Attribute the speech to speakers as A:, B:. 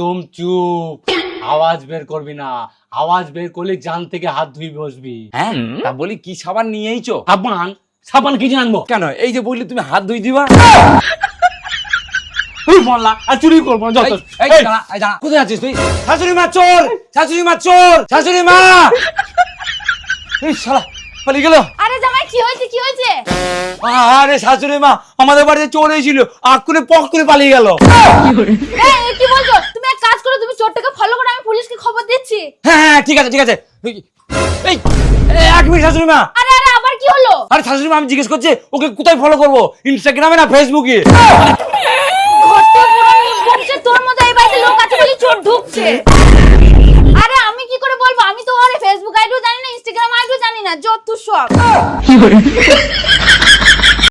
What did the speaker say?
A: একদম চুপ, আওয়াজ বের করবি না। আওয়াজ বের করলে জান থেকে হাত ধুই বসবি।
B: হ্যাঁ, তা বলি কি সাবান নিয়ে এইছো?
A: সাবান? সাবান কি জানবো?
B: কেন এই যে বললি তুমি হাত ধুই দিবা?
A: তুই বললা আর চুরি করবো না যত।
B: এই দাঁড়া, এই দাঁড়া, কোথায় আছিস তুই? শাশুড়ি মা চোর, শাশুড়ি মা চোর, শাশুড়ি মা! এই শালা পালিয়ে গেল।
C: আরে জামাই কি হয়েছে কি হয়েছে?
B: আরে শাশুড়ি মা আমাদের বাড়িতে চোর এসেছিল, আকুনে পক করে পালিয়ে গেল।
C: এই কি বলছো? তুমি এক কাজ করো, তুমি চোরটাকে ফলো করো, আমি পুলিশকে খবর দিচ্ছি।
B: হ্যাঁ হ্যাঁ ঠিক আছে ঠিক আছে। এই এই, এক মিনিট শাশুড়ি মা।
C: আরে আরে আবার কি হলো?
B: আরে শাশুড়ি মা আমি জিজ্ঞেস করছি ওকে কোথায় ফলো করবো, ইনস্টাগ্রামে না ফেসবুকে?
C: ঘরটা পুরো নির্বংশে, তোর মধ্যে এই বাড়িতে লোক আছে বলে চোর ঢুকছে। আরে আমি কি করে বলবো? আমি তো ওর ফেসবুক আইডিও জানি না, ইনস্টাগ্রাম আইডিও জানি না, যত সব।